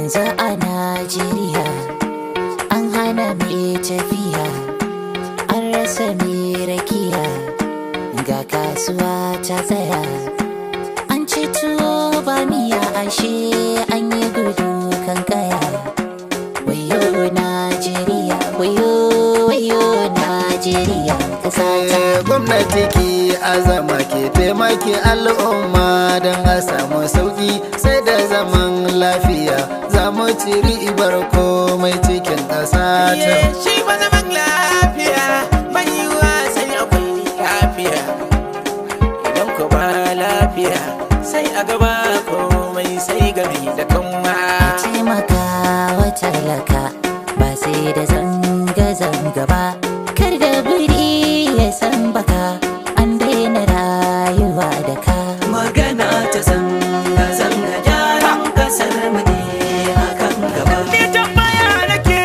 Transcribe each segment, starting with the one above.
yanzu a Najeriya an hana mai tafiya, an rasa mai rakiya, ga kasuwa ta tsaya, an ci tuwo ba miya, ashe an yi gudu kan kaya. Wayo Najeriya, wayo Najeriya ƙasa ta. Gwamnati ki azama ke taimaki al'umma don a samu sauki, sai da zaman lafiya za mu ci ribar komai cikin ƙasa ta. Shi ba zaman lafiya bai yiwuwa sai akwai lafiya, idan ku ba lafiya sai a gaba komai sai gami da kanwa. Taimaka wa talaka ba sai da zanga-zanga ba, kar da biri ya san baka, an daina rayuwa da ka. Magana ta zanga-zanga gyaran kasar mu ne akan gaba. Ni tambaya nake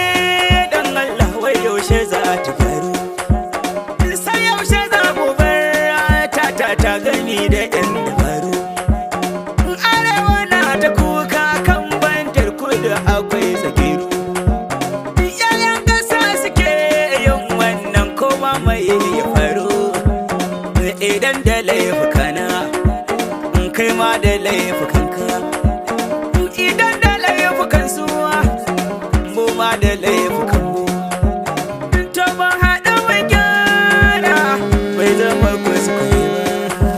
dan Allah, wai yaushe za ta faru? Sai yaushe za mu bar ta gani da yan dabaru? Arewa na ta kuka kan bantar kudu akwai zagiru. Yayan ƙasa suke yin wannan koma mai ya faru. Idan da laifukana kai ma da laifukanka, idan da laifukan suwa mu ma da laifukan mu, to ba haɗa mai gyara bai zama kuskure ba.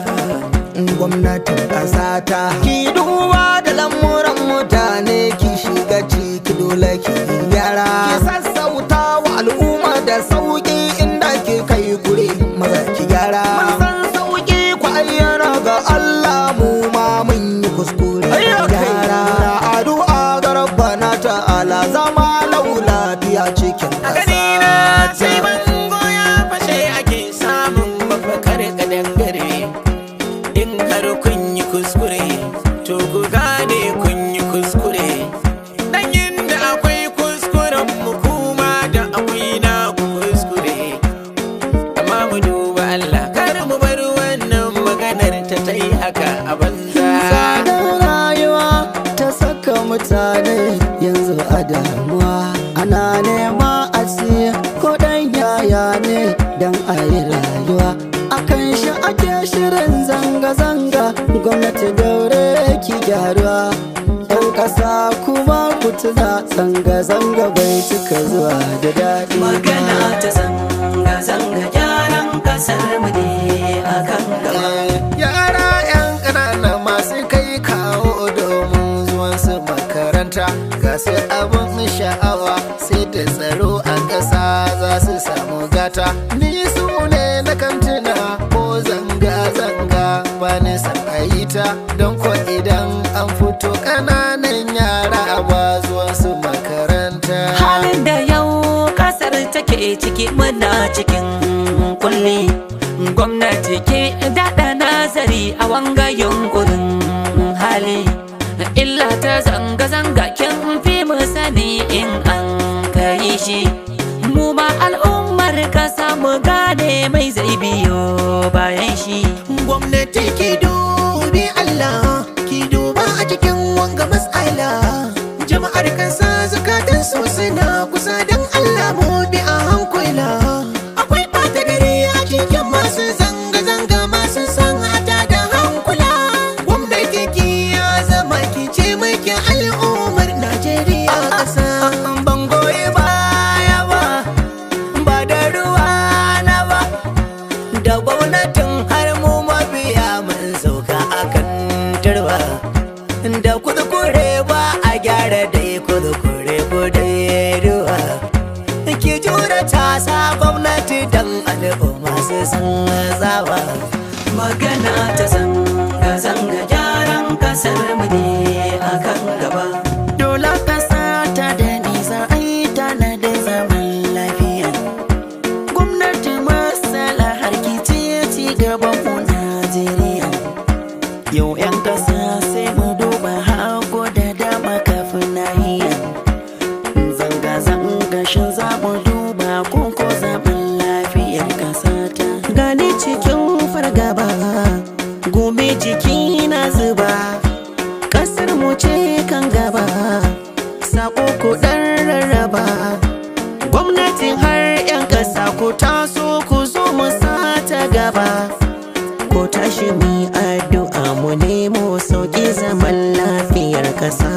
Gwamnatin ƙasa ta ki duba da lamuran mutane, ki shiga ciki dole ki gyara, ki sassauta wa al'umma da sauƙi inda ki kai gure maza ki gyara. Mun san sauƙi ku ayyana ga Allah, mu ma mun yi kuskure gyara. Addu'a ga Rabbana ta'ala zama lau lafiya cikin A gani na sai ƙasa ta. bango ya fashe ake samun mafakar kadangare. In har kun yi kuskure to ku gane kun yi kuskure, dan inda akwai kuskuren mu kuma da akwai na ku kuskure. Amma mu duba Allah, kar mu bar wannan maganar ta yi haka a banza. Tsadar rayuwa ta saka mutane yanzu a damuwa, ana nema a siya ko dan yaya ne don a yi rayuwa. Akan shi ake shirin zanga-zanga, gwamnati daure ki gyaruwa. 'Yan ƙasa kuma ku tuna zanga-zanga bai cika zuwa da daɗi. Magana ta zanga-zanga gyaran kasar mu ne akan gaba. Yara 'yan ƙanana masu kai kawo domin zuwan su makaranta, ga su abin sha'awa sai da tsaro a ƙasa za su samu gata. Ni su ne na kantuna ko zanga-zanga ba ni san a yi ta, don ko idan an fito ƙananan yara ba zuwan su makaranta. Halin da yau kasar take ciki muna cikin kulli, gwamnati ke daɗa nazari a wanga yunkurin hali. Illa ta zanga-zanga kin fi mu sani in an kai shi, mu ma al'ummar kasa mu gane mai zai biyo bayan shi. Gwamnati ki dubi Allah, ki duba a cikin wanga mas'ala. Jama'ar kasa zukatan su suna kusa, dan Allah mu bi a hankula. Akwai ɓata gari a cikin masu zanga-zanga, masu san hata da hankula. Gwamnati ki ya zama ki ce maki al'ummar Najeriya ƙasa. Ban goyi baya ba, ba da ruwa na ba, da gwamnatin har mu mabiya mun sauka akan turba. Da kudukure ba a gyara dai kudukure ko dai ruwa. Ki jura tasa gwamnati dan al'umma su san zawa. Magana ta zanga-zanga gyaran kasar mu ne akan gaba. Dole ƙasa ta da nisa ai tana da zaman lafiya. Gwamnati masala harkici ci gaban mu Najeriya. Yau 'yan ƙasa sai mu duba hagu da dama kafin nahiya. Zanga-zanga shin za mu duba ko zaman lafiyar ƙasa ta. Gani cikin fargaba, gobe jiki na zuba, ƙasar mu ce kan gaba. sako ku dan rarraba. Gwamnati har 'yan ƙasa ku taso ku zo mu sata gaba. Ko tashi mi addu'a mu nemo sauƙi zaman lafiyar ƙasa